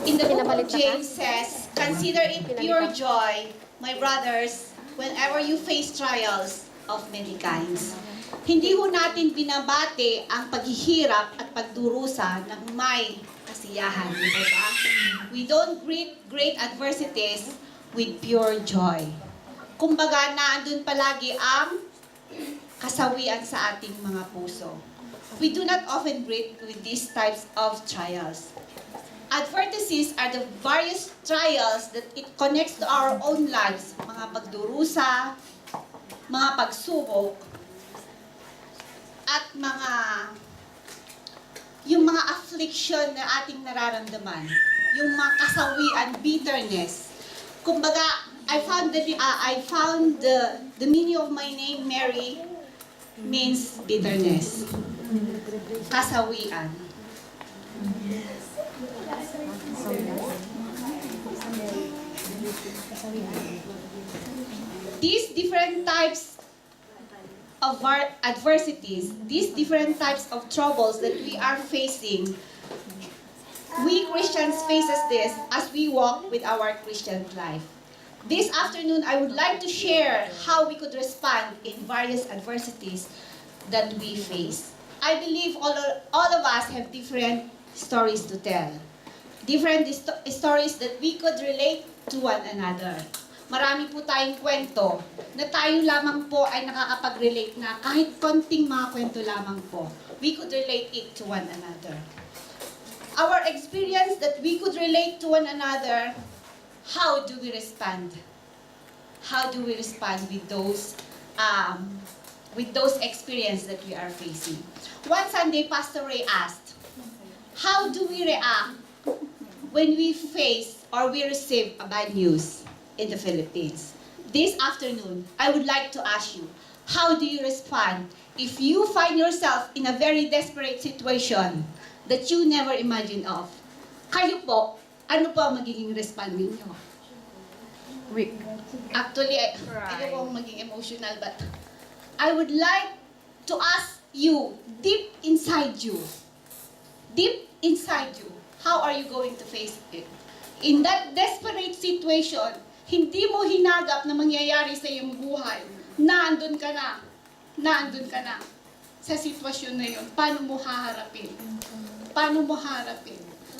In the book of James says, "Consider it pure joy, my brothers, whenever you face trials of many kinds." Hindi ho natin binabati ang paghihirap at pagdurusa ng may kasiyahan, di ba? We don't greet great adversities with pure joy. Kumbaga, naandun palagi ang kasawian sa ating mga puso. We do not often greet with these types of trials. Adversities are the various trials that it connects to our own lives. Mga pagdurusa, mga pagsubok, at yung mga affliction na ating nararamdaman. Yung mga kasawian, bitterness. Kumbaga, I found the meaning of my name, Mary, means bitterness. Kasawian. These different types of adversities, these different types of troubles that we are facing, we Christians faces this as we walk with our Christian life. This afternoon, I would like to share how we could respond in various adversities that we face. I believe all of us have different stories to tell. Different stories that we could relate to one another. Marami po tayong kwento na tayo lamang po ay nakakapag-relate na kahit konting mga kwento lamang po. We could relate it to one another. Our experience that we could relate to one another, how do we respond? How do we respond with those experiences that we are facing? One Sunday, Pastor Ray asked, how do we react when we face or we receive a bad news in the Philippines? This afternoon, I would like to ask you, how do you respond if you find yourself in a very desperate situation that you never imagined of? Kayo po, ano po ang magiging respond ninyo? Weak. Actually, ayoko maging emotional, but I would like to ask you, deep inside you, how are you going to face it? In that desperate situation, hindi mo hinagap na mangyayari sa iyong buhay. Naandun ka na sa sitwasyon na yun. Paano mo haharapin?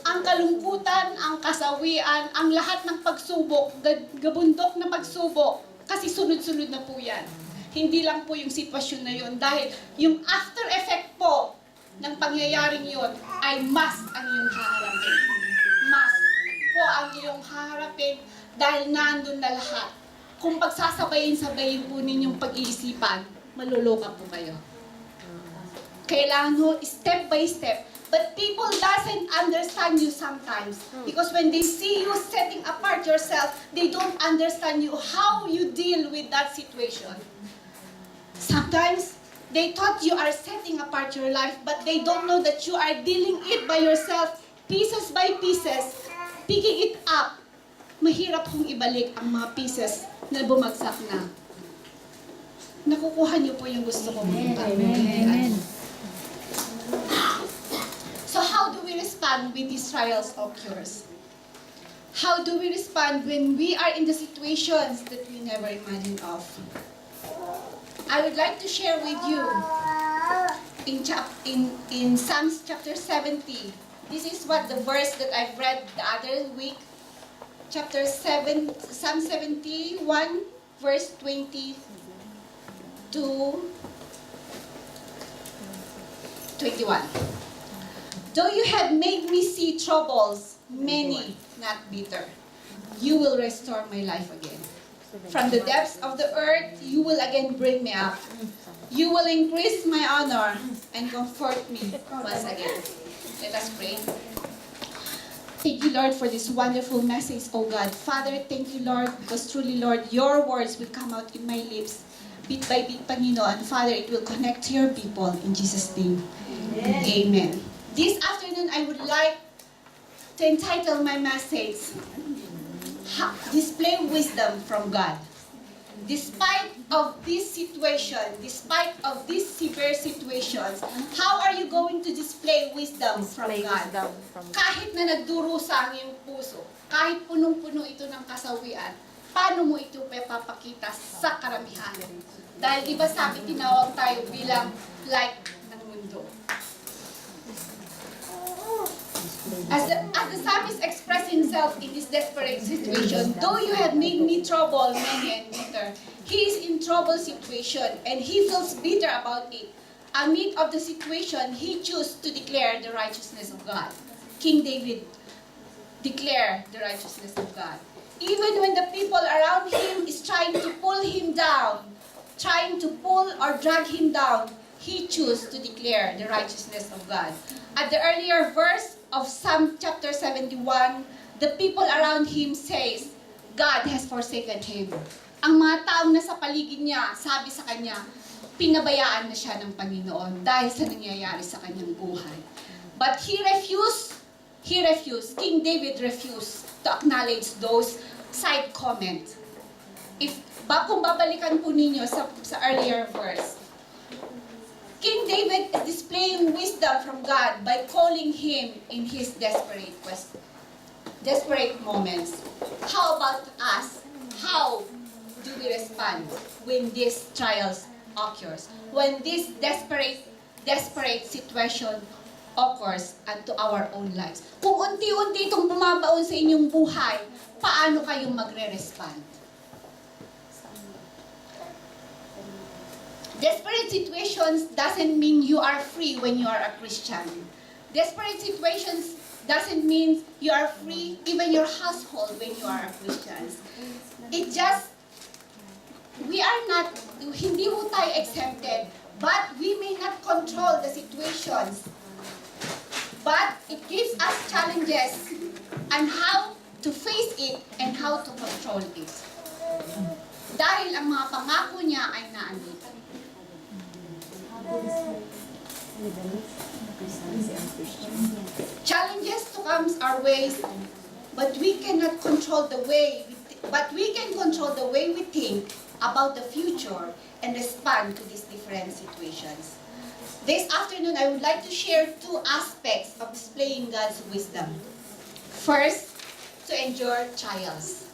Ang kalungkutan, ang kasawian, ang lahat ng pagsubok, gabundok na pagsubok, kasi sunod-sunod na po yan. Hindi lang po yung sitwasyon na yun, dahil yung after effect po ng pangyayaring yun ay mas ang iyong haharapin. Mas po ang iyong haharapin dahil nandun na lahat. Kung pagsasabayin-sabayin po ninyong pag-iisipan, maluluka po kayo. Kailangan mo step by step. But people doesn't understand you sometimes. Because when they see you setting apart yourself, they don't understand you how you deal with that situation. Sometimes, they thought you are setting apart your life, but they don't know that you are dealing it by yourself, pieces by pieces, picking it up. Mahirap kong ibalik ang mga pieces na bumagsak na. Nakukuha niyo po yung gusto kong Amen. So how do we respond with these trials of yours? How do we respond when we are in the situations that we never imagined of? I would like to share with you in Psalms chapter 70. This is what the verse that I've read the other week. Psalm 71, verse 20 to 21. Though you have made me see troubles, many, not bitter, you will restore my life again. From the depths of the earth, you will again bring me up. You will increase my honor and comfort me once again. Let us pray. Thank you, Lord, for this wonderful message, oh God. Father, thank you, Lord, because truly, Lord, your words will come out in my lips, bit by bit, Panginoon. Father, it will connect to your people. In Jesus' name, amen. This afternoon, I would like to entitle my message, Display Wisdom from God. despite of this situation, despite of these severe situations, how are you going to display wisdom from Display God? wisdom from God. Kahit na nagdurusa ang iyong puso, kahit punong-puno ito ng kasawian, paano mo ito papakita sa karamihan? Dahil di ba sabi, tinawag tayo bilang light ng mundo. As the psalmist expressed himself in this desperate situation, though you have made me trouble many and bitter, he is in trouble situation and he feels bitter about it. Amid of the situation, he chose to declare the righteousness of God. King David declared the righteousness of God. Even when the people around him is trying to pull him down, trying to pull or drag him down, he chose to declare the righteousness of God. At the earlier verse of Psalm chapter 71, the people around him says, God has forsaken him. Ang mga taong nasa paligid niya, sabi sa kanya, pinabayaan na siya ng Panginoon dahil sa nangyayari sa kanyang buhay. But he refused, King David refused to acknowledge those side comments. Kung babalikan po ninyo sa earlier verse, King David is displaying wisdom from God by calling him in his desperate moments. How about us? How do we respond when these trials occurs? When this desperate situation occurs unto our own lives? Kung unti-unti itong bumabaon sa inyong buhay, paano kayong magre-respond? Desperate situations doesn't mean you are free when you are a Christian. Desperate situations doesn't mean you are free even your household when you are a Christian. It just, hindi mo tayo exempted, but we may not control the situations. But it gives us challenges on how to face it and how to control it. Dahil ang mga pangako niya ay naandito. Challenges to come our ways, but we cannot control the way. But we can control the way we think about the future and respond to these different situations. This afternoon, I would like to share two aspects of displaying God's wisdom. First, to endure trials.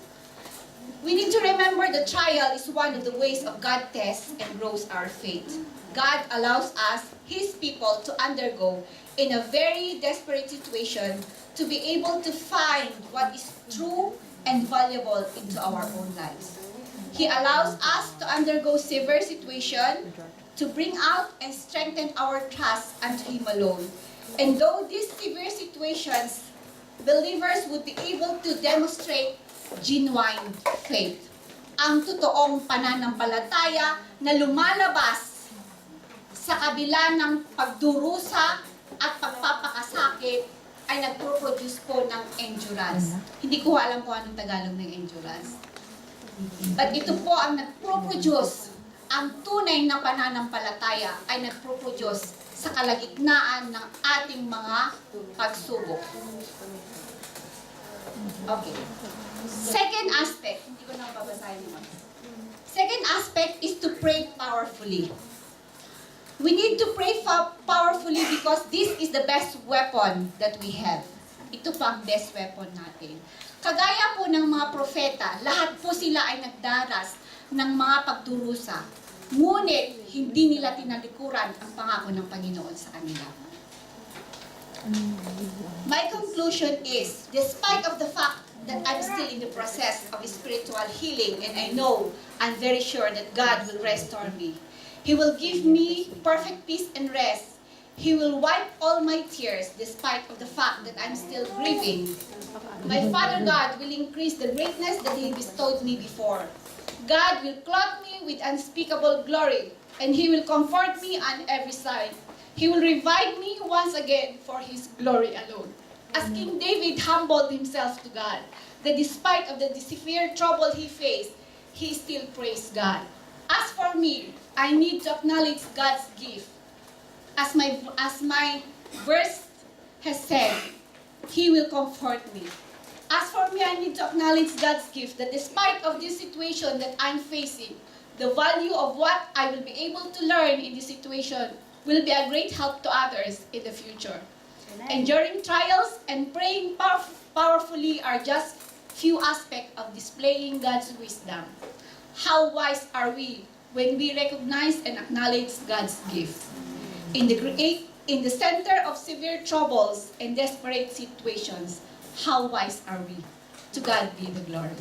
We need to remember the trial is one of the ways of God tests and grows our faith. God allows us, His people, to undergo in a very desperate situation to be able to find what is true and valuable into our own lives. He allows us to undergo severe situation to bring out and strengthen our trust unto Him alone. And though these severe situations, believers would be able to demonstrate genuine faith. Ang totoong pananampalataya na lumalabas sa kabila ng pagdurusa at pagpapakasakit ay nagpo-produce po ng endurance. Hindi ko alam kung anong Tagalog ng endurance. But ito po ang nagpo-produce, ang tunay na pananampalataya ay nagpo-produce sa kalagitnaan ng ating mga pagsubok. Okay. Second aspect, hindi ko na babasahin mo. Second aspect is to pray powerfully. We need to pray powerfully because this is the best weapon that we have. Ito pa ang best weapon natin. Kagaya po ng mga propeta, lahat po sila ay nagdaras ng mga pagdurusa. Ngunit, hindi nila tinalikuran ang pangako ng Panginoon sa kanila. My conclusion is, despite of the fact that I'm still in the process of spiritual healing and I know, I'm very sure that God will restore me. He will give me perfect peace and rest. He will wipe all my tears despite of the fact that I'm still grieving. My Father God will increase the greatness that He bestowed me before. God will clothe me with unspeakable glory, and He will comfort me on every side. He will revive me once again for His glory alone. As King David humbled himself to God, that despite of the severe trouble he faced, he still praised God. As for me, I need to acknowledge God's gift. As my verse has said, He will comfort me. As for me, I need to acknowledge God's gift that despite of this situation that I'm facing, the value of what I will be able to learn in this situation will be a great help to others in the future. Enduring trials and praying powerfully are just few aspects of displaying God's wisdom. How wise are we when we recognize and acknowledge God's gift? In the center of severe troubles and desperate situations, how wise are we? To God be the glory.